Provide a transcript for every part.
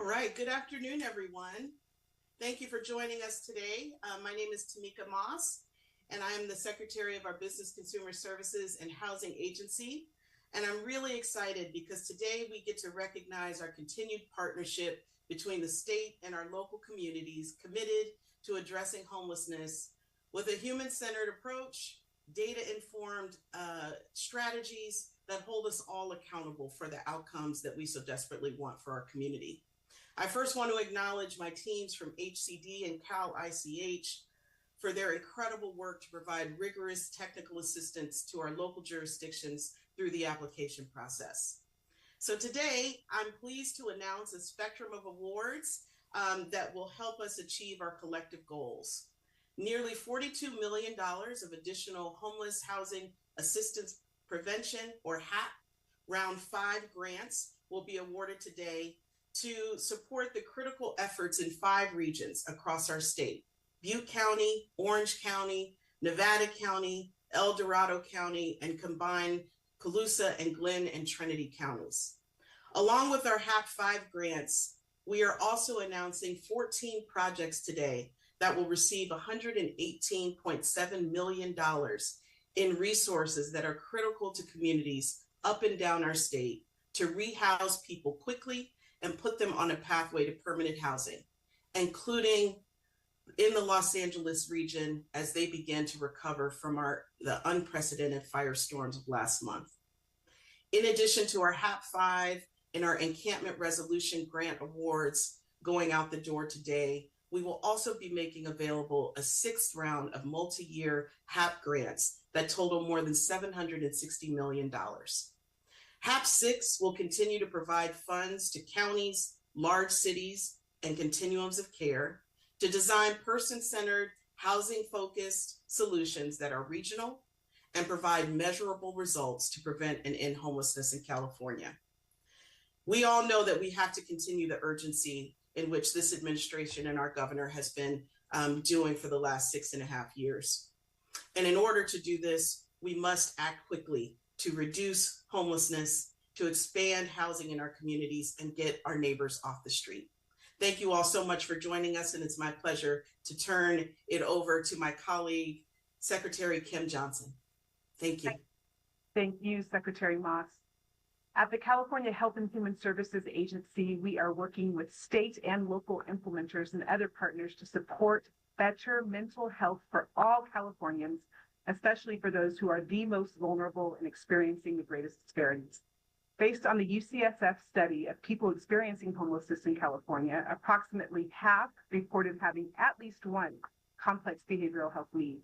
All right, good afternoon, everyone. Thank you for joining us today. My name is Tamika Moss, and I am the Secretary of our Business Consumer Services and Housing Agency. And I'm really excited because today we get to recognize our continued partnership between the state and our local communities committed to addressing homelessness with a human-centered approach, data-informed strategies that hold us all accountable for the outcomes that we so desperately want for our community. I first want to acknowledge my teams from HCD and Cal ICH for their incredible work to provide rigorous technical assistance to our local jurisdictions through the application process. So today, I'm pleased to announce a spectrum of awards that will help us achieve our collective goals. Nearly $42 million of additional homeless housing assistance prevention, or HAP, round 5 grants will be awarded today to support the critical efforts in 5 regions across our state: Butte County, Orange County, Nevada County, El Dorado County, and combined Colusa and Glenn and Trinity counties. Along with our HAP 5 grants, we are also announcing 14 projects today that will receive $118.7 million in resources that are critical to communities up and down our state to rehouse people quickly and put them on a pathway to permanent housing, including in the Los Angeles region as they begin to recover from the unprecedented firestorms of last month. In addition to our HAP 5 and our Encampment Resolution Grant Awards going out the door today, we will also be making available a 6th round of multi-year HAP grants that total more than $760 million. HAP 6 will continue to provide funds to counties, large cities, and continuums of care to design person-centered, housing-focused solutions that are regional and provide measurable results to prevent and end homelessness in California. We all know that we have to continue the urgency in which this administration and our governor has been doing for the last 6.5 years. And in order to do this, we must act quickly to reduce homelessness, to expand housing in our communities, and get our neighbors off the street. Thank you all so much for joining us, and it's my pleasure to turn it over to my colleague, Secretary Kim Johnson. Thank you. Thank you, Secretary Moss. At the California Health and Human Services Agency, we are working with state and local implementers and other partners to support better mental health for all Californians, especially for those who are the most vulnerable and experiencing the greatest disparities. Based on the UCSF study of people experiencing homelessness in California, approximately half reported having at least one complex behavioral health need.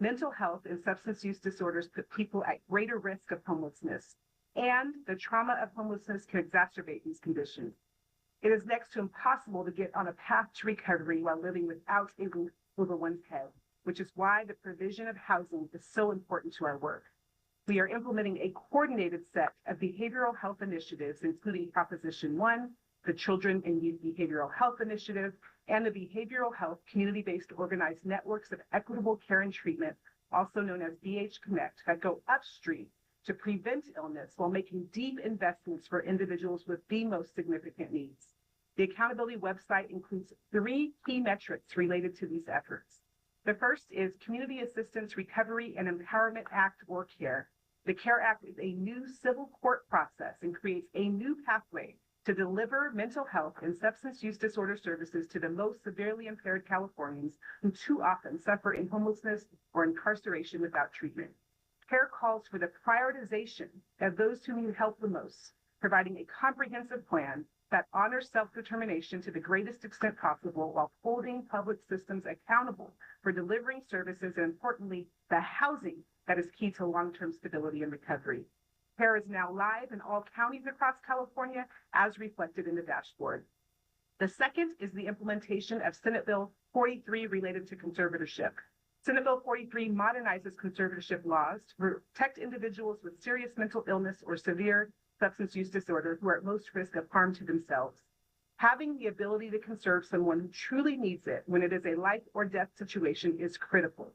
Mental health and substance use disorders put people at greater risk of homelessness, and the trauma of homelessness can exacerbate these conditions. It is next to impossible to get on a path to recovery while living without a roof over one's head, which is why the provision of housing is so important to our work. We are implementing a coordinated set of behavioral health initiatives, including Proposition 1, the Children and Youth Behavioral Health Initiative, and the Behavioral Health Community-Based Organized Networks of Equitable Care and Treatment, also known as BH Connect, that go upstream to prevent illness while making deep investments for individuals with the most significant needs. The accountability website includes 3 key metrics related to these efforts. The first is Community Assistance Recovery and Empowerment Act, or CARE. The CARE Act is a new civil court process and creates a new pathway to deliver mental health and substance use disorder services to the most severely impaired Californians who too often suffer in homelessness or incarceration without treatment. CARE calls for the prioritization of those who need help the most, providing a comprehensive plan that honors self-determination to the greatest extent possible while holding public systems accountable for delivering services and, importantly, the housing that is key to long-term stability and recovery. CARE is now live in all counties across California, as reflected in the dashboard. The second is the implementation of Senate Bill 43 related to conservatorship. Senate Bill 43 modernizes conservatorship laws to protect individuals with serious mental illness or severe substance use disorder who are at most risk of harm to themselves. Having the ability to conserve someone who truly needs it when it is a life or death situation is critical.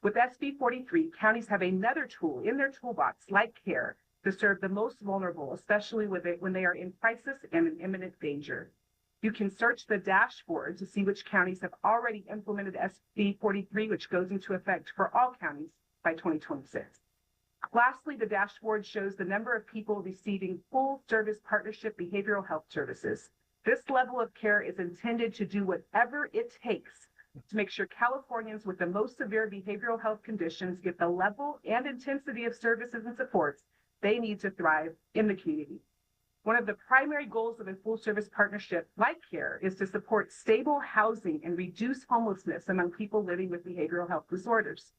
With SB 43, counties have another tool in their toolbox, like CARE, to serve the most vulnerable, especially when they are in crisis and in imminent danger. You can search the dashboard to see which counties have already implemented SB 43, which goes into effect for all counties by 2026. Lastly, the dashboard shows the number of people receiving full service partnership behavioral health services. This level of care is intended to do whatever it takes to make sure Californians with the most severe behavioral health conditions get the level and intensity of services and supports they need to thrive in the community. One of the primary goals of a full service partnership like CARE is to support stable housing and reduce homelessness among people living with behavioral health disorders.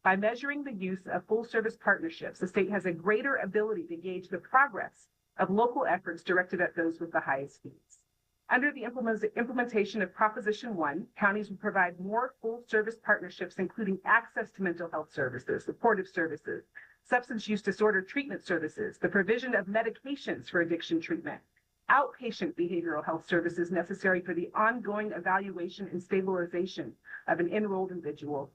By measuring the use of full service partnerships, the state has a greater ability to gauge the progress of local efforts directed at those with the highest needs. Under the implementation of Proposition 1, counties will provide more full service partnerships, including access to mental health services, supportive services, substance use disorder treatment services, the provision of medications for addiction treatment, outpatient behavioral health services necessary for the ongoing evaluation and stabilization of an enrolled individual,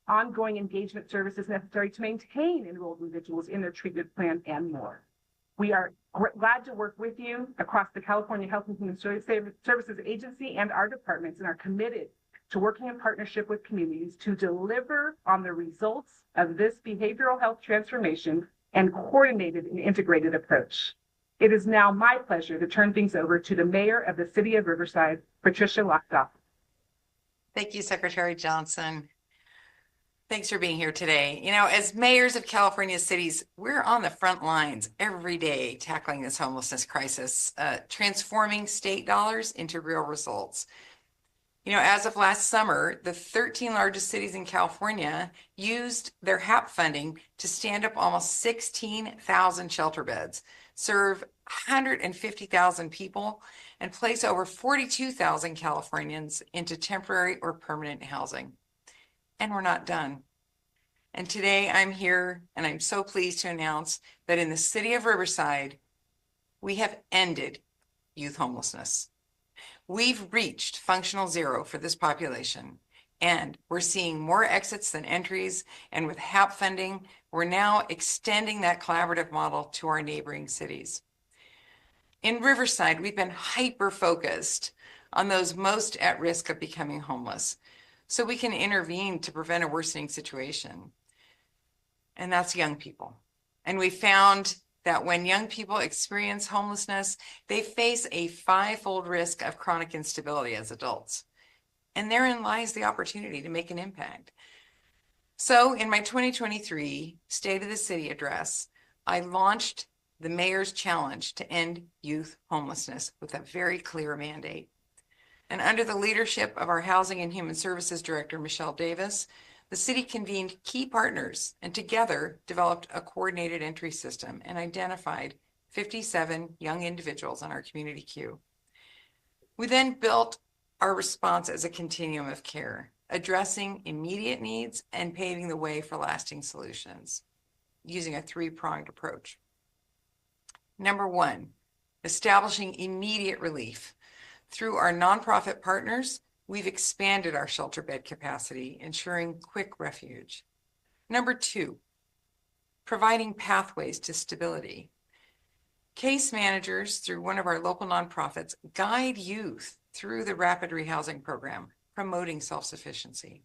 ongoing engagement services necessary to maintain enrolled individuals in their treatment plan, and more. We are glad to work with you across the California Health and Human Services Agency and our departments, and are committed to working in partnership with communities to deliver on the results of this behavioral health transformation and coordinated and integrated approach. It is now my pleasure to turn things over to the Mayor of the City of Riverside, Patricia Lockdoff. Thank you, Secretary Johnson. Thanks for being here today. You know, as mayors of California cities, we're on the front lines every day tackling this homelessness crisis, transforming state dollars into real results. You know, as of last summer, the 13 largest cities in California used their HAP funding to stand up almost 16,000 shelter beds, serve 150,000 people, and place over 42,000 Californians into temporary or permanent housing. And we're not done. And today I'm here and I'm so pleased to announce that in the city of Riverside, we have ended youth homelessness. We've reached functional zero for this population, and we're seeing more exits than entries. And with HAP funding, we're now extending that collaborative model to our neighboring cities. In Riverside, we've been hyper-focused on those most at risk of becoming homeless, so we can intervene to prevent a worsening situation. And that's young people. And we found that when young people experience homelessness, they face a 5-fold risk of chronic instability as adults. And therein lies the opportunity to make an impact. So in my 2023 State of the City address, I launched the Mayor's Challenge to end youth homelessness with a very clear mandate. And under the leadership of our Housing and Human Services Director, Michelle Davis, the city convened key partners and together developed a coordinated entry system and identified 57 young individuals on our community queue. We then built our response as a continuum of care, addressing immediate needs and paving the way for lasting solutions using a 3-pronged approach. Number 1, establishing immediate relief. Through our nonprofit partners, we've expanded our shelter bed capacity, ensuring quick refuge. Number 2, providing pathways to stability. Case managers through one of our local nonprofits guide youth through the rapid rehousing program, promoting self-sufficiency.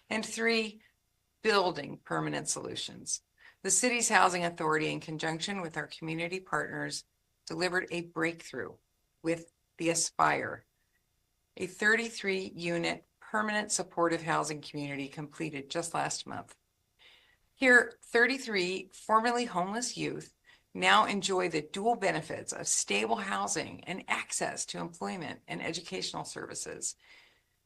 And 3, building permanent solutions. The city's housing authority, in conjunction with our community partners, delivered a breakthrough with the Aspire, a 33-unit permanent supportive housing community completed just last month. Here, 33 formerly homeless youth now enjoy the dual benefits of stable housing and access to employment and educational services,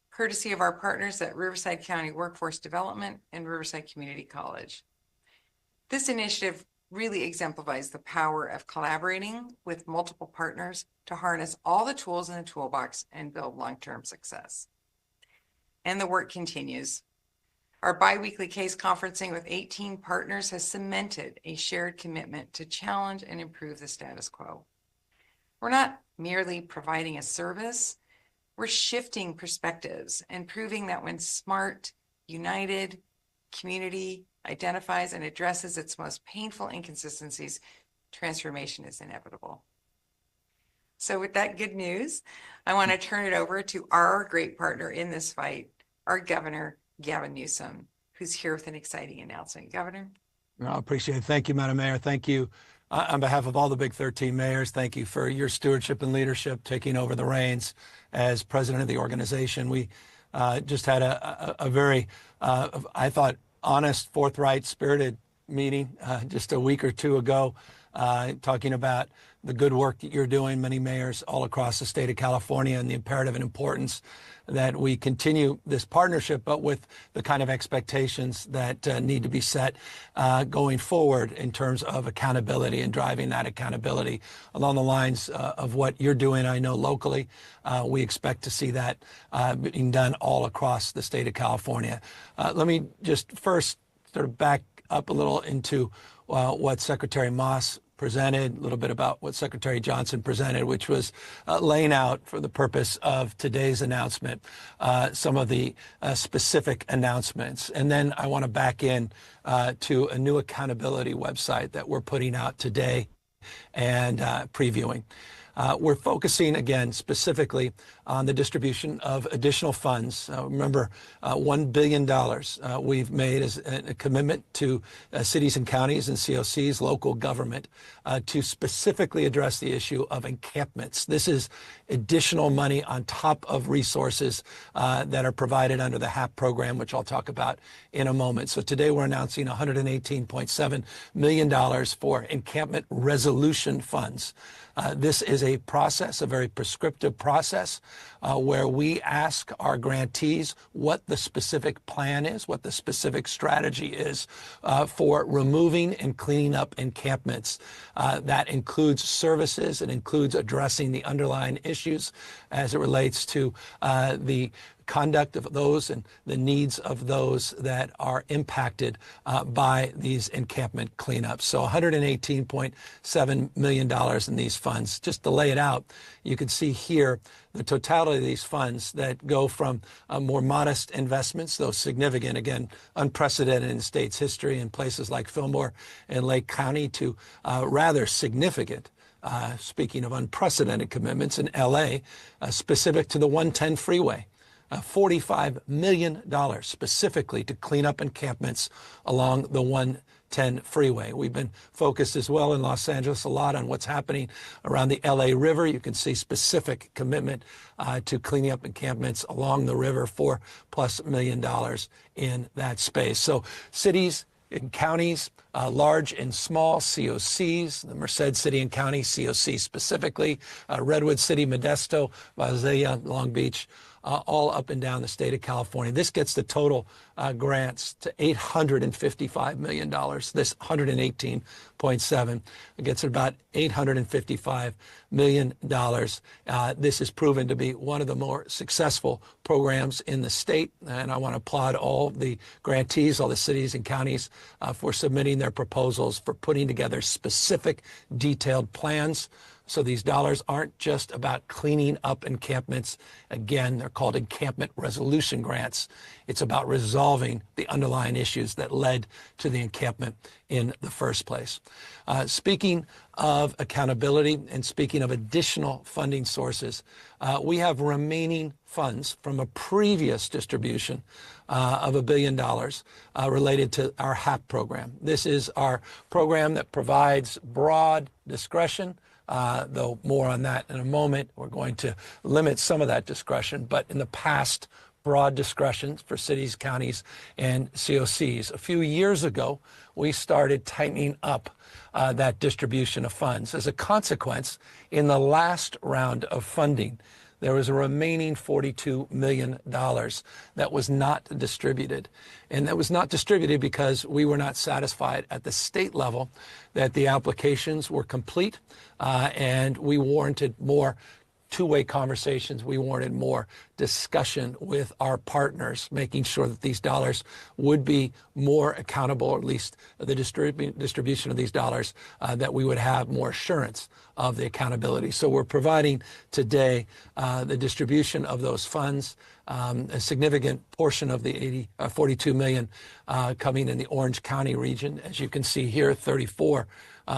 courtesy of our partners at Riverside County Workforce Development and Riverside Community College. This initiative really exemplifies the power of collaborating with multiple partners to harness all the tools in the toolbox and build long-term success. And the work continues. Our biweekly case conferencing with 18 partners has cemented a shared commitment to challenge and improve the status quo. We're not merely providing a service, we're shifting perspectives and proving that when smart, united community identifies and addresses its most painful inconsistencies, transformation is inevitable. So with that good news, I want to turn it over to our great partner in this fight, our Governor Gavin Newsom, who's here with an exciting announcement. Governor. I appreciate it. Thank you, Madam Mayor. Thank you on behalf of all the Big 13 mayors. Thank you for your stewardship and leadership, taking over the reins as president of the organization. We just had a very, I thought, honest, forthright, spirited meeting just a week or two ago, talking about the good work that you're doing, many mayors all across the state of California, and the imperative and importance that we continue this partnership, but with the kind of expectations that need to be set going forward in terms of accountability and driving that accountability along the lines of what you're doing. I know locally, we expect to see that being done all across the state of California. Let me just first sort of back up a little into what Secretary Moss presented, a little bit about what Secretary Johnson presented, which was laying out, for the purpose of today's announcement, some of the specific announcements. And then I want to back in to a new accountability website that we're putting out today and previewing. We're focusing, again, specifically on the distribution of additional funds. Remember, $1 billion we've made as a commitment to cities and counties and COCs, local government, to specifically address the issue of encampments. This is additional money on top of resources that are provided under the HAP program, which I'll talk about in a moment. So today we're announcing $118.7 million for encampment resolution funds. This is a process, a very prescriptive process, where we ask our grantees what the specific plan is, what the specific strategy is for removing and cleaning up encampments. That includes services. It includes addressing the underlying issues as it relates to the conduct of those and the needs of those that are impacted by these encampment cleanups. So $118.7 million in these funds. Just to lay it out, you can see here the totality of these funds that go from more modest investments, though significant, again, unprecedented in the state's history in places like Fillmore and Lake County, to rather significant, speaking of unprecedented commitments, in LA, specific to the 110 freeway. $45 million specifically to clean up encampments along the 110 freeway. We've been focused as well in Los Angeles a lot on what's happening around the LA River. You can see specific commitment to cleaning up encampments along the river, $4+ million in that space. So cities and counties, large and small, COCs, the Merced City and County, COC specifically, Redwood City, Modesto, Visalia, Long Beach, all up and down the state of California. This gets the total grants to $855 million. This 118.7 gets about $855 million. This has proven to be one of the more successful programs in the state, and I want to applaud all the grantees, all the cities and counties for submitting their proposals, for putting together specific, detailed plans. So these dollars aren't just about cleaning up encampments. Again, they're called encampment resolution grants. It's about resolving the underlying issues that led to the encampment in the first place. Speaking of accountability and speaking of additional funding sources, we have remaining funds from a previous distribution of $1 billion related to our HAP program. This is our program that provides broad discretion, though more on that in a moment. We're going to limit some of that discretion, but in the past, broad discretion for cities, counties, and COCs. A few years ago, we started tightening up that distribution of funds. As a consequence, in the last round of funding, there was a remaining $42 million that was not distributed. And that was not distributed because we were not satisfied at the state level that the applications were complete, and we warranted more two-way conversations. We wanted more discussion with our partners, making sure that these dollars would be more accountable, or at least the distribution of these dollars, that we would have more assurance of the accountability. So we're providing today the distribution of those funds a significant portion of the 42 million coming in the Orange County region. As you can see here, 34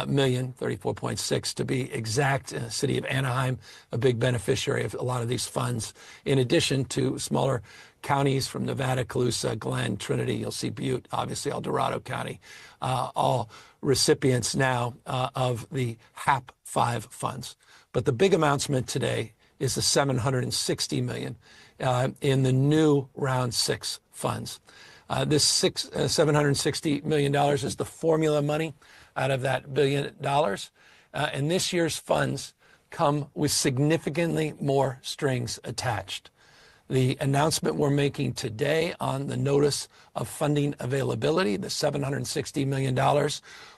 million, 34.6 to be exact. City of Anaheim, a big beneficiary of a lot of these funds, in addition to smaller counties from Nevada, Colusa, Glenn, Trinity. You'll see Butte, obviously El Dorado County, all recipients now of the HAP 5 funds. But the big announcement today is the $760 million in the new round 6 funds. This $760 million is the formula money out of that $1 billion. And this year's funds come with significantly more strings attached. The announcement we're making today on the notice of funding availability, the $760 million,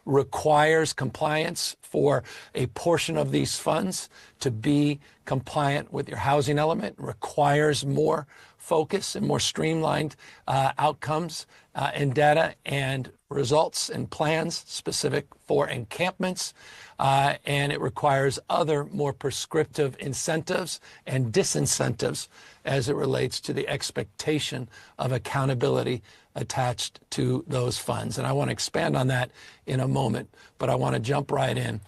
requires compliance for a portion of these funds to be compliant with your housing element, requires more focus and more streamlined outcomes and data and results and plans specific for encampments. And it requires other more prescriptive incentives and disincentives as it relates to the expectation of accountability attached to those funds. And I want to expand on that in a moment, but I want to jump right in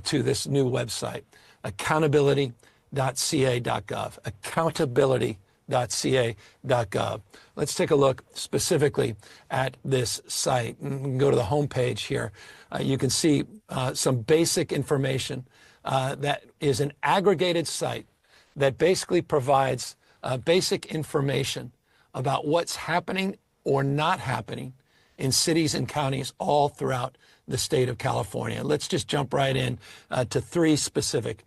to this new website, accountability.ca.gov, accountability.ca.gov. Let's take a look specifically at this site. And we can go to the homepage here. You can see some basic information that is an aggregated site that basically provides basic information about what's happening or not happening in cities and counties all throughout the state of California. Let's just jump right in to 3 specific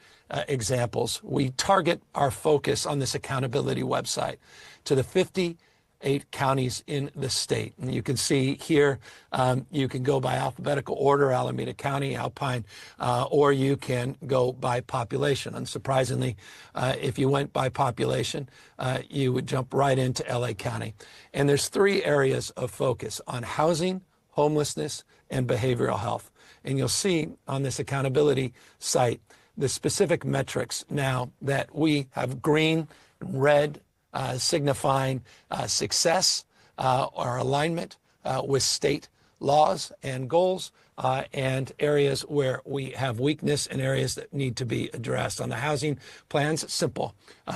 examples. We target our focus on this accountability website to the 58 counties in the state. And you can see here, you can go by alphabetical order, Alameda County, Alpine, or you can go by population. Unsurprisingly, if you went by population, you would jump right into LA County. And there's 3 areas of focus on housing, homelessness, and behavioral health. And you'll see on this accountability site the specific metrics now that we have green and red signifying success or alignment with state laws and goals, and areas where we have weakness and areas that need to be addressed. On the housing plans, simple.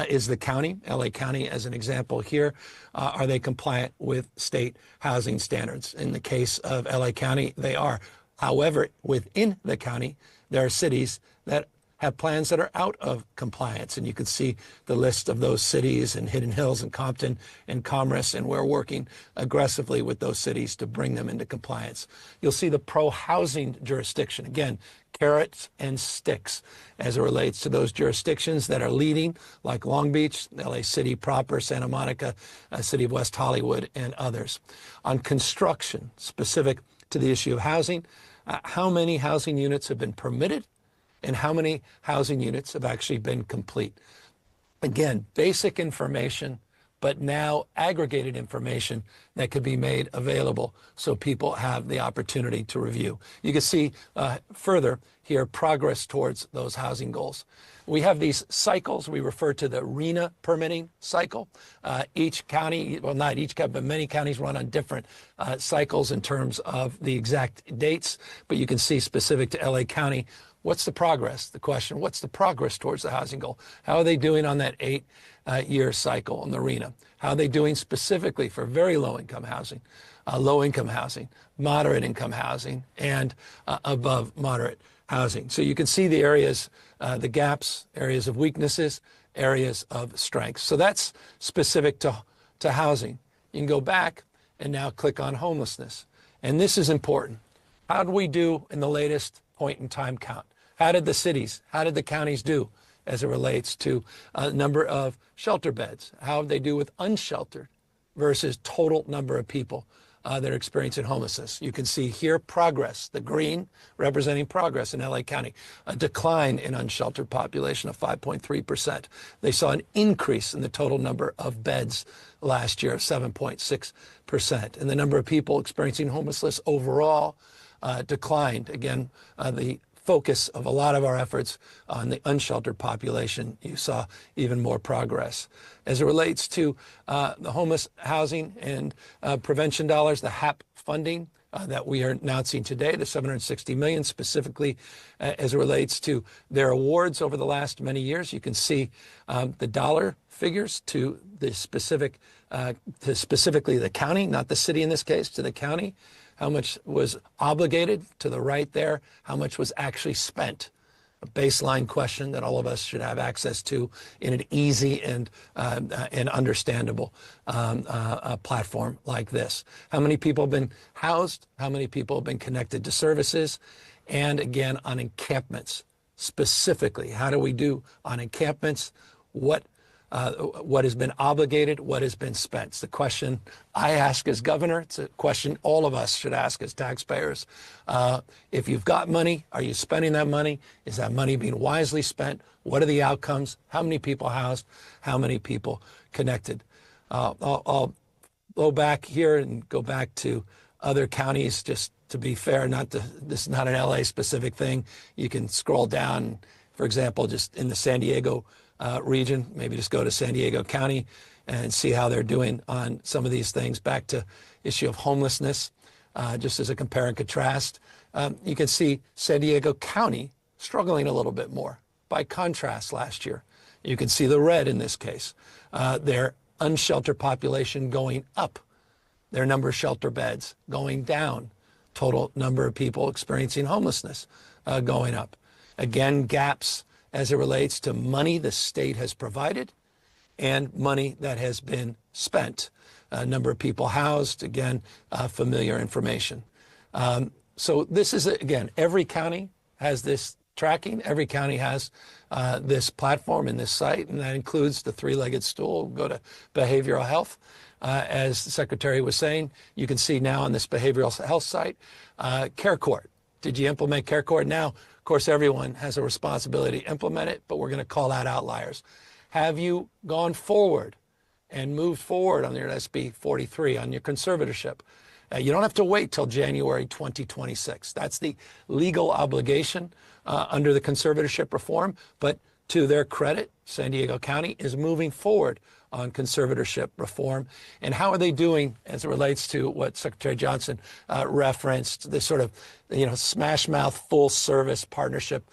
Is the county, LA County as an example here, are they compliant with state housing standards? In the case of LA County, they are. However, within the county, there are cities that have plans that are out of compliance. And you can see the list of those cities in Hidden Hills and Compton and Commerce, and we're working aggressively with those cities to bring them into compliance. You'll see the pro-housing jurisdiction. Again, carrots and sticks as it relates to those jurisdictions that are leading, like Long Beach, LA City proper, Santa Monica, City of West Hollywood, and others. On construction, specific to the issue of housing, how many housing units have been permitted and how many housing units have actually been complete. Again, basic information, but now aggregated information that could be made available so people have the opportunity to review. You can see further here progress towards those housing goals. We have these cycles. We refer to the RENA permitting cycle. Each county, well, not each county, but many counties run on different cycles in terms of the exact dates, but you can see specific to LA County, what's the progress? The question, what's the progress towards the housing goal? How are they doing on that 8-year cycle in the RENA? How are they doing specifically for very low-income housing, low-income housing, moderate-income housing, and above moderate housing? So you can see the areas, the gaps, areas of weaknesses, areas of strengths. So that's specific to housing. You can go back and now click on homelessness. And this is important. How did we do in the latest point in time count? How did the cities, how did the counties do as it relates to a number of shelter beds? How did they do with unsheltered versus total number of people that are experiencing homelessness? You can see here progress, the green representing progress in LA County, a decline in unsheltered population of 5.3%. They saw an increase in the total number of beds last year of 7.6%. And the number of people experiencing homelessness overall declined. Again, the focus of a lot of our efforts on the unsheltered population, you saw even more progress. As it relates to the homeless housing and prevention dollars, the HAP funding that we are announcing today, the $760 million, specifically as it relates to their awards over the last many years. You can see the dollar figures to the specific, to specifically the county, not the city in this case, to the county, how much was obligated to the right there, how much was actually spent. A baseline question that all of us should have access to in an easy and understandable platform like this. How many people have been housed? How many people have been connected to services? And again, on encampments, specifically, how do we do on encampments? What has been obligated, what has been spent? It's the question I ask as governor. It's a question all of us should ask as taxpayers. If you've got money, are you spending that money? Is that money being wisely spent? What are the outcomes? How many people housed? How many people connected? I'll go back here and go back to other counties just to be fair. This is not an LA specific thing. You can scroll down, for example, just in the San Diego region, maybe just go to San Diego County and see how they're doing on some of these things. Back to issue of homelessness, just as a compare and contrast, you can see San Diego County struggling a little bit more. By contrast, last year, you can see the red in this case, their unsheltered population going up, their number of shelter beds going down, total number of people experiencing homelessness going up. Again, gaps as it relates to money the state has provided and money that has been spent. Number of people housed, again, familiar information. So this is, again, every county has this tracking. Every county has this platform and this site, and that includes the three-legged stool. Go to behavioral health. As the secretary was saying, you can see now on this behavioral health site, Care Court. Did you implement Care Court? Now, of course, everyone has a responsibility to implement it, but we're going to call out outliers. Have you gone forward and moved forward on your SB 43, on your conservatorship? You don't have to wait till January 2026. That's the legal obligation under the conservatorship reform. But to their credit, San Diego County is moving forward on conservatorship reform. And how are they doing as it relates to what Secretary Johnson referenced, this sort of, smash mouth full service partnership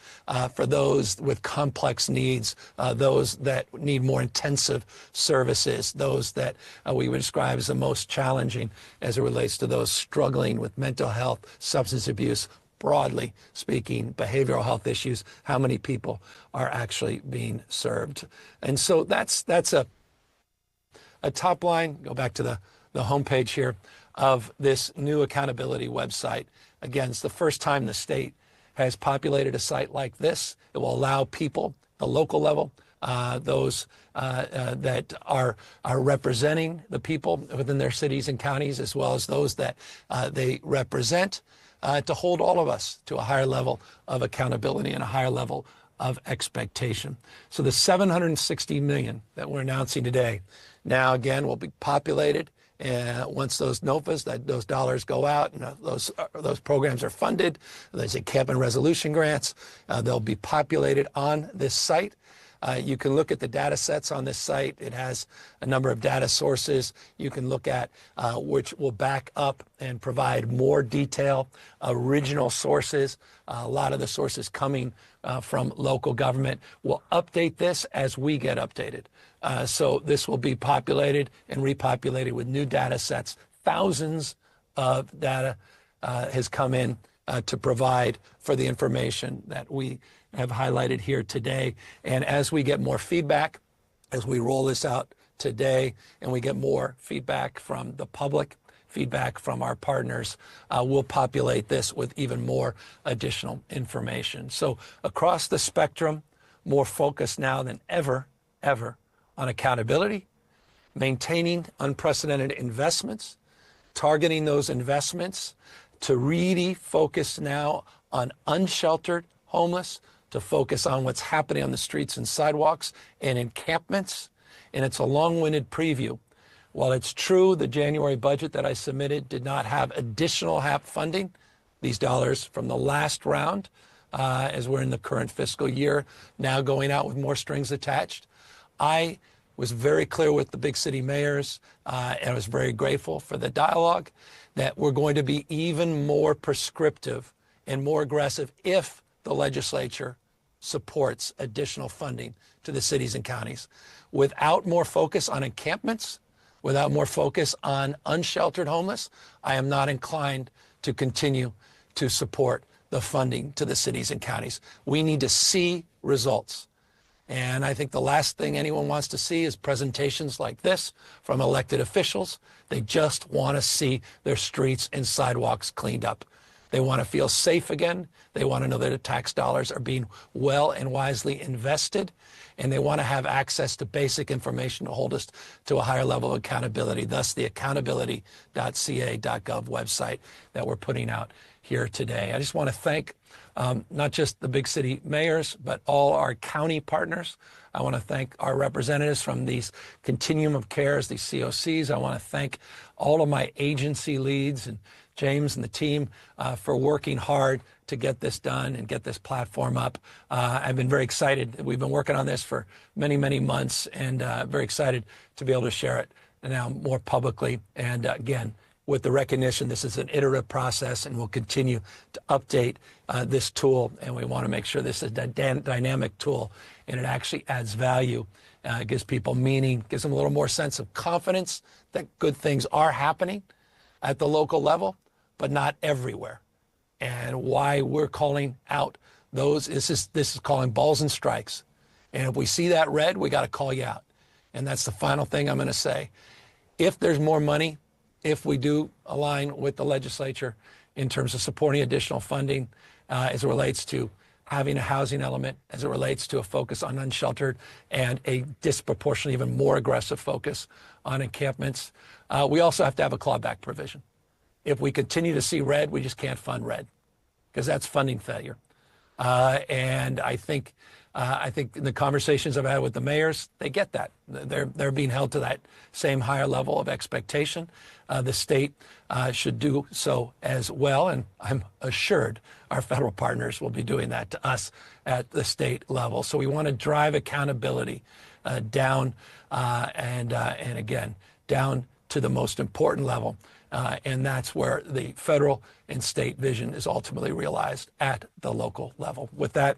for those with complex needs, those that need more intensive services, those that we would describe as the most challenging as it relates to those struggling with mental health, substance abuse, broadly speaking, behavioral health issues, how many people are actually being served. And so that's a top line, go back to the homepage here of this new accountability website. Again, it's the first time the state has populated a site like this. It will allow people, the local level, those that are representing the people within their cities and counties, as well as those that they represent, to hold all of us to a higher level of accountability and a higher level of expectation. So the $760 million that we're announcing today, now again, will be populated once those NOFAs, those dollars go out and those programs are funded. There's a cap and resolution grants. They'll be populated on this site. You can look at the data sets on this site. It has a number of data sources you can look at, which will back up and provide more detail, original sources, a lot of the sources coming from local government. We'll update this as we get updated. So this will be populated and repopulated with new data sets. Thousands of data has come in to provide for the information that we have highlighted here today. And as we get more feedback, as we roll this out today, and we get more feedback from the public, feedback from our partners, we'll populate this with even more additional information. So across the spectrum, more focused now than ever on accountability, maintaining unprecedented investments, targeting those investments to really focus now on unsheltered homeless, to focus on what's happening on the streets and sidewalks and encampments. And it's a long-winded preview. While it's true the January budget that I submitted did not have additional HAP funding, these dollars from the last round as we're in the current fiscal year, now going out with more strings attached. I was very clear with the big city mayors, and I was very grateful for the dialogue, that we're going to be even more prescriptive and more aggressive if the legislature supports additional funding to the cities and counties. Without more focus on encampments, without more focus on unsheltered homeless, I am not inclined to continue to support the funding to the cities and counties. We need to see results. And I think the last thing anyone wants to see is presentations like this from elected officials. They just want to see their streets and sidewalks cleaned up. They want to feel safe again. They want to know that their tax dollars are being well and wisely invested. And they want to have access to basic information to hold us to a higher level of accountability, thus the accountability.ca.gov website that we're putting out here today. I just want to thank not just the big city mayors, but all our county partners. I want to thank our representatives from these continuum of cares, these COCs. I want to thank all of my agency leads and James and the team for working hard to get this done and get this platform up. I've been very excited. We've been working on this for many, many months, and very excited to be able to share it now more publicly. And again, with the recognition this is an iterative process, and we'll continue to update this tool. And we want to make sure this is a dynamic tool, and it actually adds value, gives people meaning, gives them a little more sense of confidence that good things are happening at the local level, but not everywhere. And why we're calling out those, this is calling balls and strikes. And if we see that red, we got to call you out. And that's the final thing I'm going to say. If there's more money, if we do align with the legislature in terms of supporting additional funding as it relates to having a housing element, as it relates to a focus on unsheltered and a disproportionately even more aggressive focus on encampments, we also have to have a clawback provision. If we continue to see red, we just can't fund red, because that's funding failure. And I think in the conversations I've had with the mayors, they get that. They're being held to that same higher level of expectation. The state should do so as well, and I'm assured our federal partners will be doing that to us at the state level. So we want to drive accountability down and again, down to the most important level. And that's where the federal and state vision is ultimately realized at the local level. With that,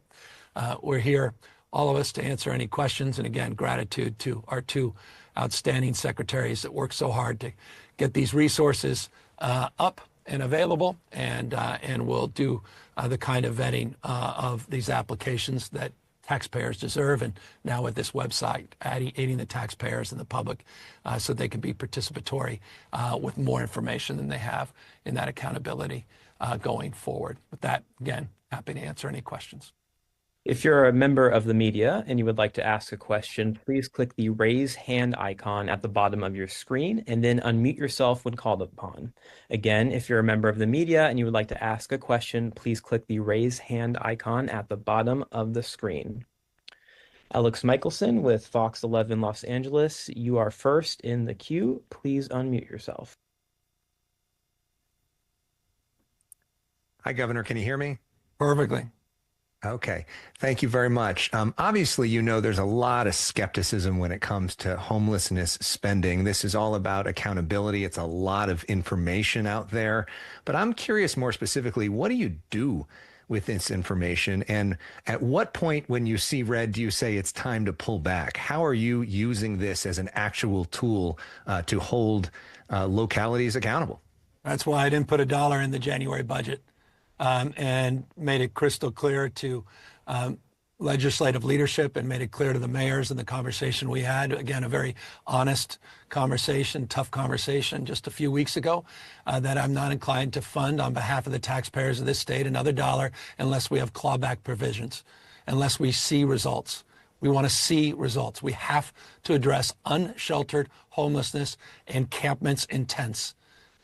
we're here, all of us, to answer any questions. And again, gratitude to our two outstanding secretaries that work so hard to get these resources up and available, and will do the kind of vetting of these applications that taxpayers deserve, and now with this website, aiding the taxpayers and the public so they can be participatory with more information than they have in that accountability going forward. With that, again, happy to answer any questions. If you're a member of the media and you would like to ask a question, please click the raise hand icon at the bottom of your screen and then unmute yourself when called upon. Again, if you're a member of the media and you would like to ask a question, please click the raise hand icon at the bottom of the screen. Alex Michelson with Fox 11 Los Angeles, you are first in the queue. Please unmute yourself. Hi, Governor. Can you hear me? Perfectly. Okay. Thank you very much. Obviously, you know, there's a lot of skepticism when it comes to homelessness spending. This is all about accountability. It's a lot of information out there. But I'm curious more specifically, what do you do with this information? And at what point when you see red, do you say it's time to pull back? How are you using this as an actual tool to hold localities accountable? That's why I didn't put $1 in the January budget. And made it crystal clear to legislative leadership, and made it clear to the mayors in the conversation we had. Again, a very honest conversation, tough conversation just a few weeks ago, that I'm not inclined to fund on behalf of the taxpayers of this state another $1 unless we have clawback provisions, unless we see results. We want to see results. We have to address unsheltered homelessness, encampments, and tents.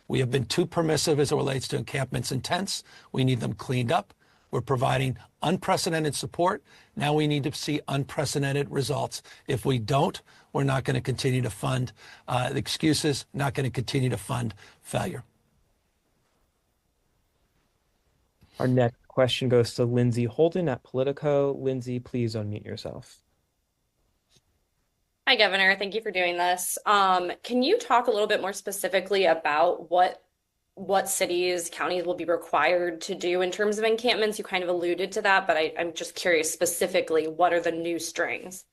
We have been too permissive as it relates to encampments and tents. We need them cleaned up. We're providing unprecedented support. Now we need to see unprecedented results. If we don't, we're not going to continue to fund the excuses, not going to continue to fund failure. Our next Question goes to Lindsay Holden at Politico. Lindsay, please unmute yourself. Hi, Governor. Thank you for doing this. Can you talk a little bit more specifically about what cities, counties will be required to do in terms of encampments? You kind of alluded to that, but I'm just curious specifically, what are the new strings?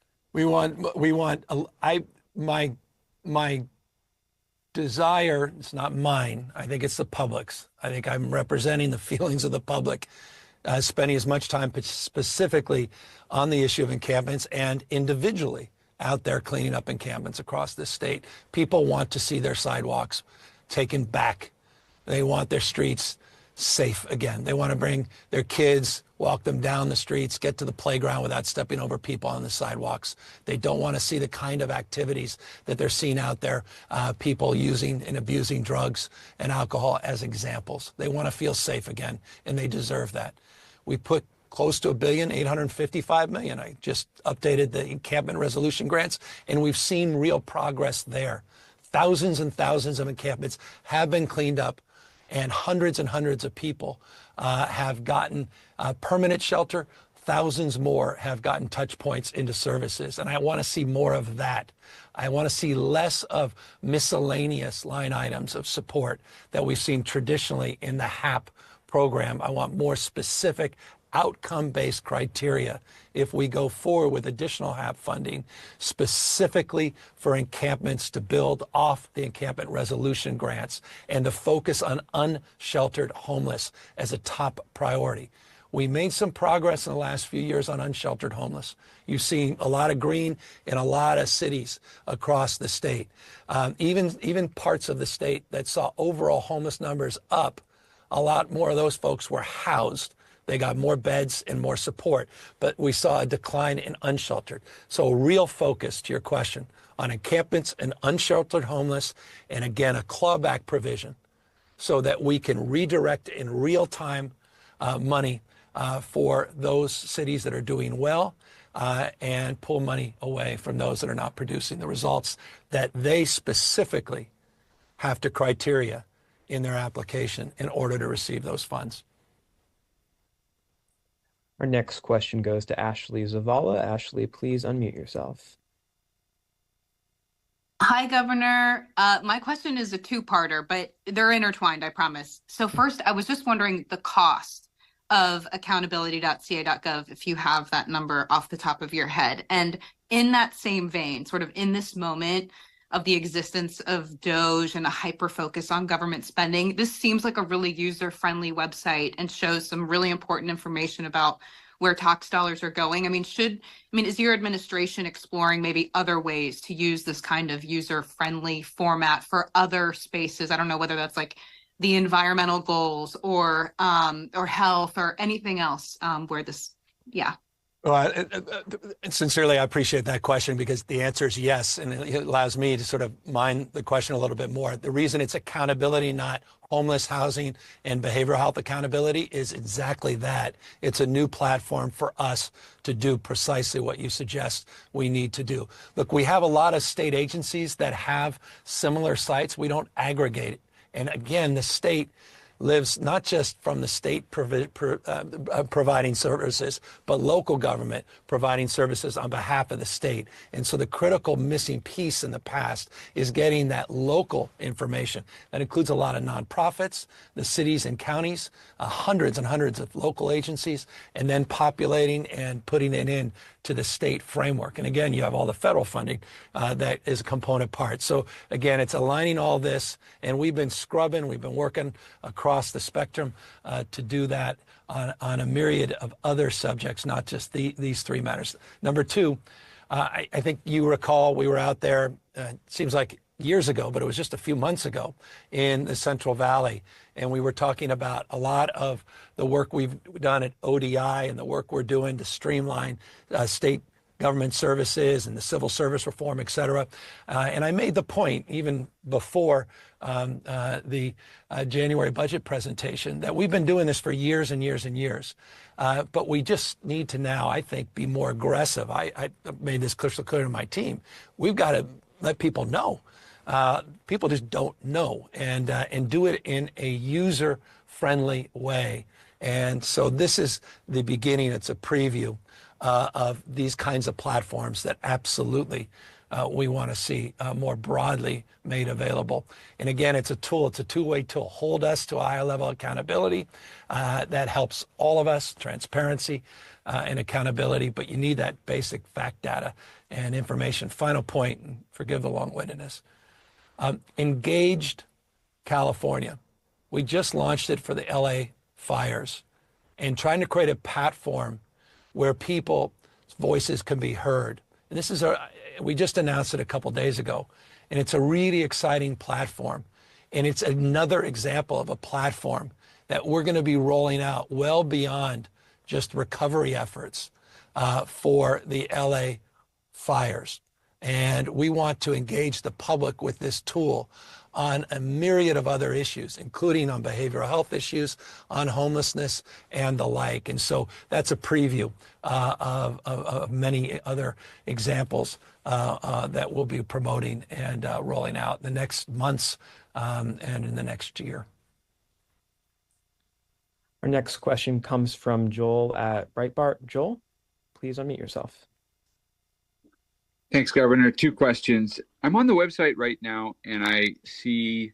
My desire, it's not mine, I think it's the public's. I think I'm representing the feelings of the public, spending as much time specifically on the issue of encampments and individually out there cleaning up encampments across this state. People want to see their sidewalks taken back. They want their streets safe again. They want to bring their kids, walk them down the streets, get to the playground without stepping over people on the sidewalks. They don't want to see the kind of activities that they're seeing out there, people using and abusing drugs and alcohol as examples. They want to feel safe again, and they deserve that. We put close to $1.855 billion. I just updated the encampment resolution grants, and we've seen real progress there. Thousands and thousands of encampments have been cleaned up, and hundreds of people have gotten permanent shelter. Thousands more have gotten touch points into services, and I want to see more of that. I want to see less of miscellaneous line items of support that we've seen traditionally in the HAP program. I want more specific outcome-based criteria if we go forward with additional HAP funding, specifically for encampments to build off the encampment resolution grants and to focus on unsheltered homeless as a top priority. We made some progress in the last few years on unsheltered homeless. You've seen a lot of green in a lot of cities across the state. Even parts of the state that saw overall homeless numbers up, a lot more of those folks were housed. They got more beds and more support, but we saw a decline in unsheltered. So a real focus, to your question, on encampments and unsheltered homeless, and again, a clawback provision so that we can redirect in real time money for those cities that are doing well and pull money away from those that are not producing the results that they specifically have to criteria in their application in order to receive those funds. Our next question goes to Ashley Zavala. Ashley, please unmute yourself. Hi, Governor. My question is a two-parter, but they're intertwined, I promise. So first, I was just wondering the cost of accountability.ca.gov, if you have that number off the top of your head. And in that same vein, sort of in this moment of the existence of DOGE and a hyper-focus on government spending, this seems like a really user-friendly website and shows some really important information about where tax dollars are going. Is your administration exploring maybe other ways to use this kind of user-friendly format for other spaces? I don't know whether that's like the environmental goals or health or anything else where this, yeah. Well, sincerely, I appreciate that question because the answer is yes, and it allows me to sort of mine the question a little bit more. The reason it's accountability, not homeless housing and behavioral health accountability, is exactly that. It's a new platform for us to do precisely what you suggest we need to do. Look, we have a lot of state agencies that have similar sites. We don't aggregate it. And again, the state lives not just from the state providing services, but local government providing services on behalf of the state. And so the critical missing piece in the past is getting that local information. That includes a lot of nonprofits, the cities and counties, hundreds and hundreds of local agencies, and then populating and putting it in to the state framework. And again, you have all the federal funding that is a component part. So again, it's aligning all this, and we've been scrubbing, we've been working across the spectrum to do that on a myriad of other subjects, not just these three matters. Number two, I think you recall we were out there, it seems like years ago, but it was just a few months ago in the Central Valley. And we were talking about a lot of the work we've done at ODI and the work we're doing to streamline state government services and the civil service reform, et cetera. And I made the point even before the January budget presentation that we've been doing this for years and years and years. But we just need to now, I think, be more aggressive. I made this crystal clear to my team. We've got to let people know. People just don't know, and do it in a user-friendly way And so this is the beginning. It's a preview of these kinds of platforms that absolutely we want to see more broadly made available. And again, it's a tool. It's a two-way tool. Hold us to a higher level of accountability. That helps all of us, transparency and accountability. But you need that basic fact data and information. Final point, and forgive the long-windedness. Engaged California. We just launched it for the LA fires and trying to create a platform where people's voices can be heard. And this is we just announced it a couple days ago, and it's a really exciting platform. And it's another example of a platform that we're going to be rolling out well beyond just recovery efforts for the LA fires. And we want to engage the public with this tool on a myriad of other issues, including on behavioral health issues, on homelessness, and the like. And so that's a preview of many other examples that we'll be promoting and rolling out in the next months and in the next year. Our next question comes from Joel at Breitbart. Joel, please unmute yourself. Thanks, Governor. Two questions. I'm on the website right now, and I see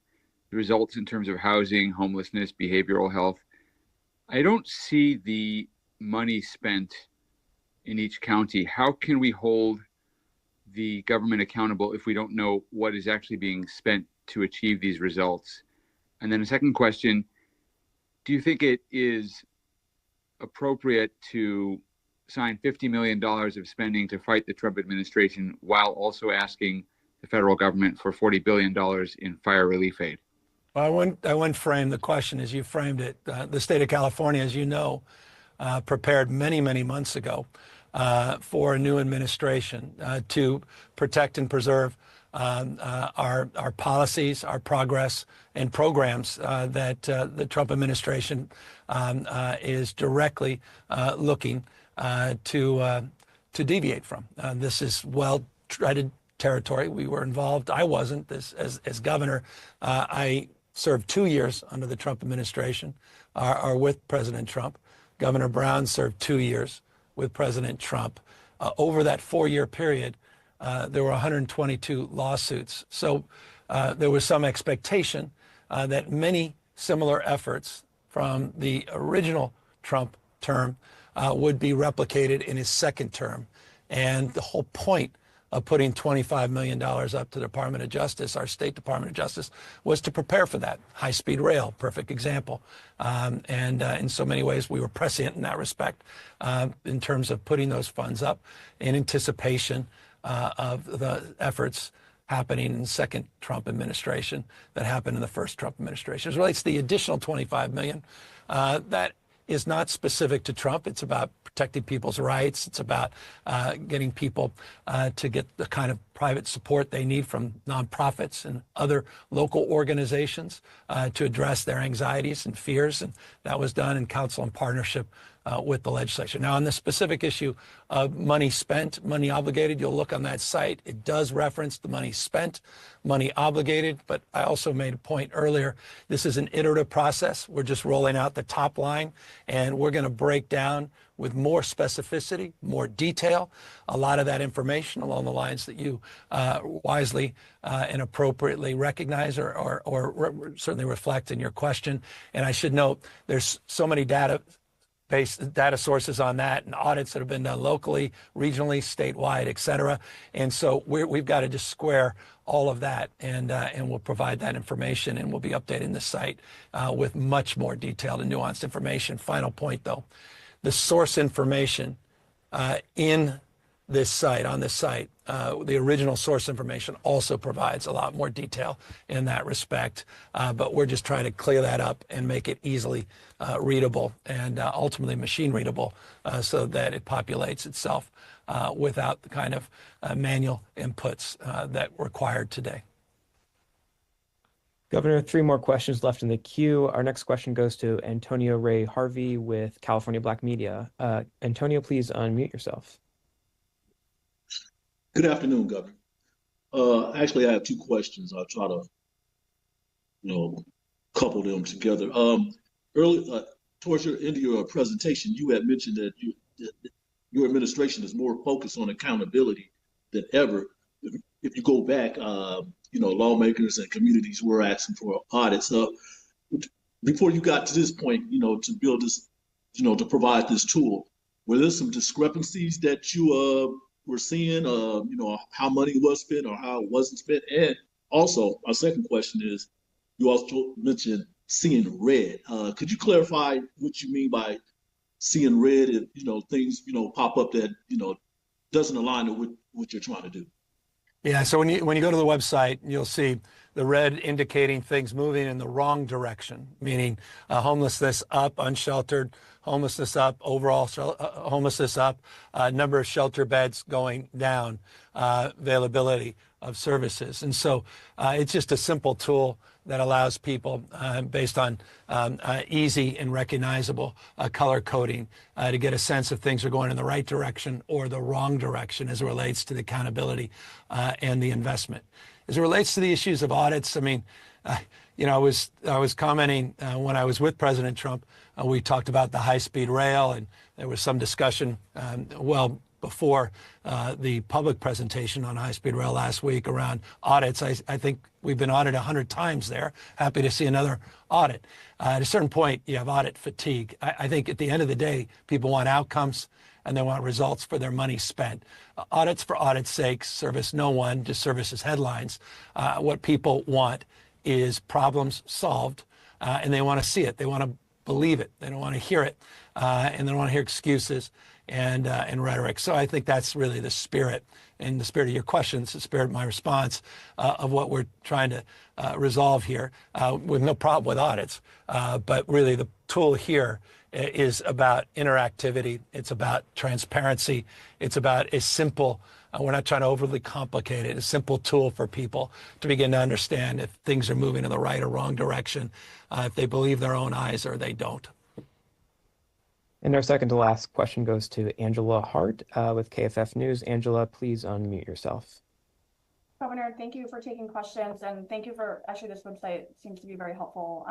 the results in terms of housing, homelessness, behavioral health. I don't see the money spent in each county. How can we hold the government accountable if we don't know what is actually being spent to achieve these results? And then a second question, do you think it is appropriate to sign $50 million of spending to fight the Trump administration while also asking the federal government for $40 billion in fire relief aid? Well, I wouldn't frame the question as you framed it. The state of California, as you know, prepared many, many months ago for a new administration to protect and preserve our policies, our progress, and programs that the Trump administration is directly looking to deviate from. This is well-treaded territory. We were involved. I wasn't as governor. I served 2 years under the Trump administration or with President Trump. Governor Brown served 2 years with President Trump. Over that 4-year period, there were 122 lawsuits. So there was some expectation that many similar efforts from the original Trump term would be replicated in his second term. And the whole point of putting $25 million up to the Department of Justice, our state Department of Justice, was to prepare for that. High-speed rail, perfect example. And in so many ways, we were prescient in that respect in terms of putting those funds up in anticipation of the efforts happening in the second Trump administration that happened in the first Trump administration. As it relates to the additional $25 million, that is not specific to Trump. It's about protecting people's rights. It's about getting people to get the kind of private support they need from nonprofits and other local organizations to address their anxieties and fears. And that was done in council and partnership with the legislature. Now, on the specific issue of money spent, money obligated, you'll look on that site. It does reference the money spent, money obligated. But I also made a point earlier. This is an iterative process. We're just rolling out the top line, and we're going to break down with more specificity, more detail, a lot of that information along the lines that you wisely and appropriately recognize or certainly reflect in your question. And I should note, there's so many data-based data sources on that and audits that have been done locally, regionally, statewide, et cetera. And so we've got to just square all of that, and we'll provide that information, and we'll be updating the site with much more detailed and nuanced information. Final point, though, the source information in this site, on this site, the original source information also provides a lot more detail in that respect. But we're just trying to clear that up and make it easily readable and ultimately machine readable so that it populates itself without the kind of manual inputs that are required today. Governor, 3 more questions left in the queue. Our next question goes to Antonio Ray Harvey with California Black Media. Antonio, please unmute yourself. Good afternoon, Governor. Actually, I have 2 questions. I'll try to, couple them together. towards your end of your presentation, you had mentioned that your administration is more focused on accountability than ever. If you go back, lawmakers and communities were asking for audits. Before you got to this point, to build this, to provide this tool, were there some discrepancies that you were seeing? How money was spent or how it wasn't spent? And also, our second question is, you also mentioned seeing red. Could you clarify what you mean by seeing red? If things pop up that doesn't align with what you're trying to do. Yeah, so when you go to the website, you'll see the red indicating things moving in the wrong direction, meaning homelessness up, unsheltered, homelessness up, overall homelessness up, number of shelter beds going down, availability of services. And so it's just a simple tool that allows people, based on easy and recognizable color coding, to get a sense if things are going in the right direction or the wrong direction as it relates to the accountability and the investment. As it relates to the issues of audits, I mean, I was commenting when I was with President Trump, we talked about the high-speed rail, and there was some discussion, before the public presentation on high-speed rail last week around audits. I think we've been audited 100 times there. Happy to see another audit. At a certain point, you have audit fatigue. I think at the end of the day, people want outcomes and they want results for their money spent. Audits for audit's sake service no one, just services headlines. What people want is problems solved, and they want to see it. They want to believe it. They don't want to hear it, and they don't want to hear excuses and rhetoric. So I think that's really the spirit, and the spirit of your questions, the spirit of my response of what we're trying to resolve here, with no problem with audits. But really the tool here is about interactivity. It's about transparency. It's about a simple, we're not trying to overly complicate it, a simple tool for people to begin to understand if things are moving in the right or wrong direction, if they believe their own eyes or they don't. And our second to last question goes to Angela Hart with KFF News. Angela, please unmute yourself. Governor, thank you for taking questions, and thank you for, actually this website seems to be very helpful.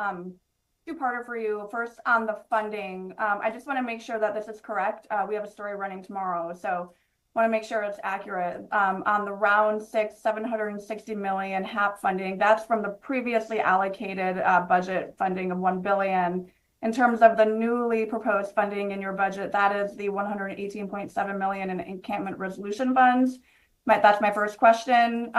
Two-parter for you. First, on the funding, I just want to make sure that this is correct. We have a story running tomorrow, so want to make sure it's accurate. On the round 6, 760 million HAP funding, that's from the previously allocated budget funding of $1 billion. In terms of the newly proposed funding in your budget, that is the 118.7 million in encampment resolution funds. That's my first question.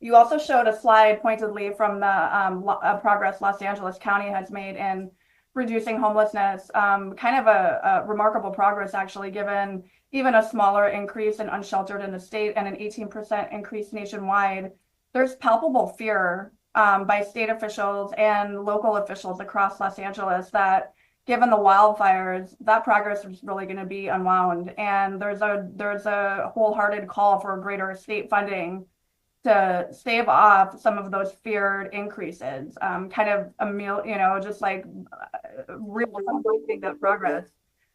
You also showed a slide pointedly from the progress Los Angeles County has made in reducing homelessness. Kind of a remarkable progress, actually, given even a smaller increase in unsheltered in the state and an 18% increase nationwide. There's palpable fear by state officials and local officials across Los Angeles that given the wildfires, that progress is really going to be unwound. And there's a wholehearted call for greater state funding to stave off some of those feared increases, just like really that progress.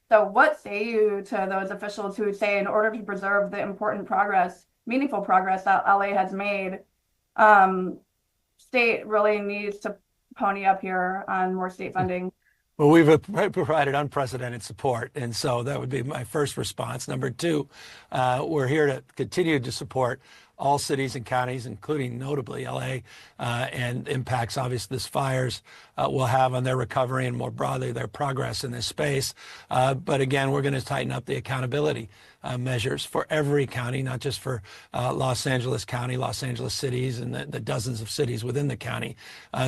So what say you to those officials who say in order to preserve the important progress, meaningful progress that LA has made, state really needs to pony up here on more state funding? Well, we've provided unprecedented support, and so that would be my first response. Number two, we're here to continue to support all cities and counties, including notably LA, and impacts obviously this fires will have on their recovery and more broadly their progress in this space. But again, we're going to tighten up the accountability measures for every county, not just for Los Angeles County, Los Angeles cities, and the dozens of cities within the county.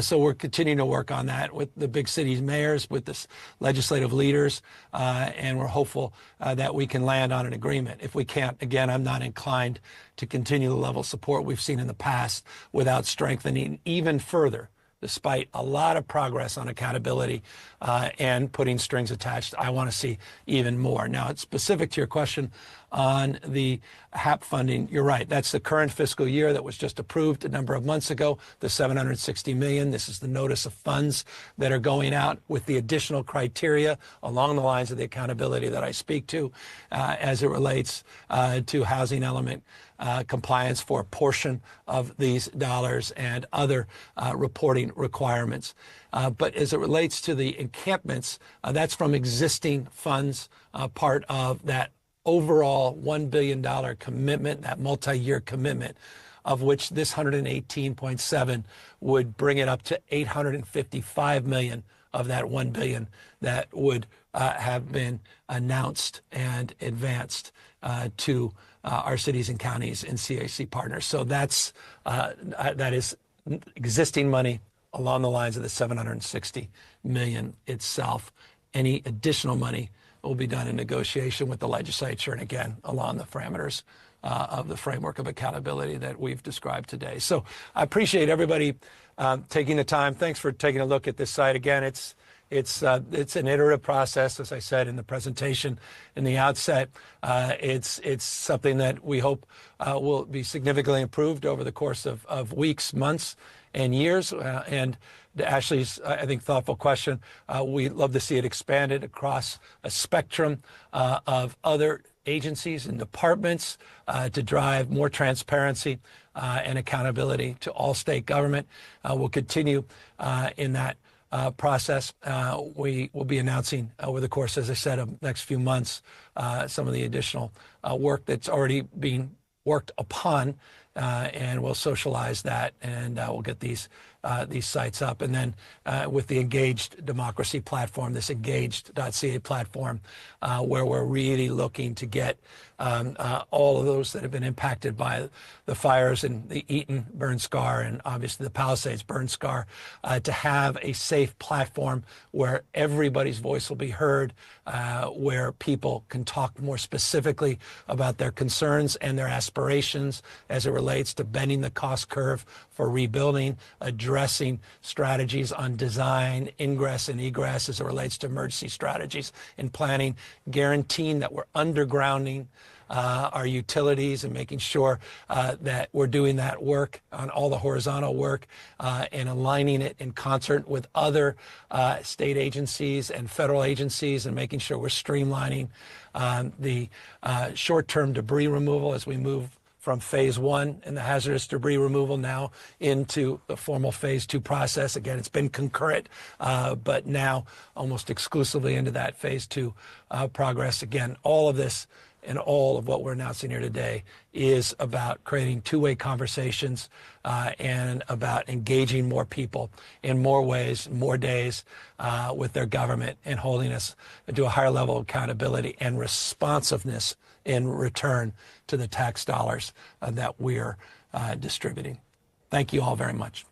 So we're continuing to work on that with the big cities mayors, with the legislative leaders, and we're hopeful that we can land on an agreement. If we can't, again, I'm not inclined to continue the level of support we've seen in the past without strengthening even further, despite a lot of progress on accountability and putting strings attached. I want to see even more. Now, it's specific to your question on the HAP funding, you're right. That's the current fiscal year that was just approved a number of months ago, the $760 million. This is the notice of funds that are going out with the additional criteria along the lines of the accountability that I speak to as it relates to housing element compliance for a portion of these dollars and other reporting requirements. But as it relates to the encampments, that's from existing funds, part of that overall $1 billion commitment, that multi-year commitment, of which this 118.7 would bring it up to 855 million of that 1 billion that would have been announced and advanced to our cities and counties and CAC partners. So that is existing money along the lines of the 760 million itself. Any additional money will be done in negotiation with the legislature, and again, along the parameters of the framework of accountability that we've described today. So I appreciate everybody taking the time. Thanks for taking a look at this site. Again, it's an iterative process, as I said in the presentation in the outset. It's something that we hope will be significantly improved over the course of weeks, months, and years. And to Ashley's, I think, thoughtful question, we love to see it expanded across a spectrum of other agencies and departments to drive more transparency and accountability to all state government. We'll continue in that process. We will be announcing over the course, as I said, of the next few months, some of the additional work that's already being worked upon, and we'll socialize that, and we'll get these sites up. And then with the Engaged Democracy platform, this engaged.ca platform, where we're really looking to get all of those that have been impacted by the fires in the Eaton burn scar and obviously the Palisades burn scar, to have a safe platform where everybody's voice will be heard, where people can talk more specifically about their concerns and their aspirations as it relates to bending the cost curve for rebuilding, addressing strategies on design, ingress and egress as it relates to emergency strategies and planning, guaranteeing that we're undergrounding our utilities and making sure that we're doing that work on all the horizontal work and aligning it in concert with other state agencies and federal agencies, and making sure we're streamlining the short-term debris removal as we move from phase 1 in the hazardous debris removal now into the formal phase 2 process. Again, it's been concurrent, but now almost exclusively into that phase 2 progress. Again, all of this and all of what we're announcing here today is about creating two-way conversations and about engaging more people in more ways, more days with their government, and holding us to a higher level of accountability and responsiveness in return to the tax dollars that we're distributing. Thank you all very much.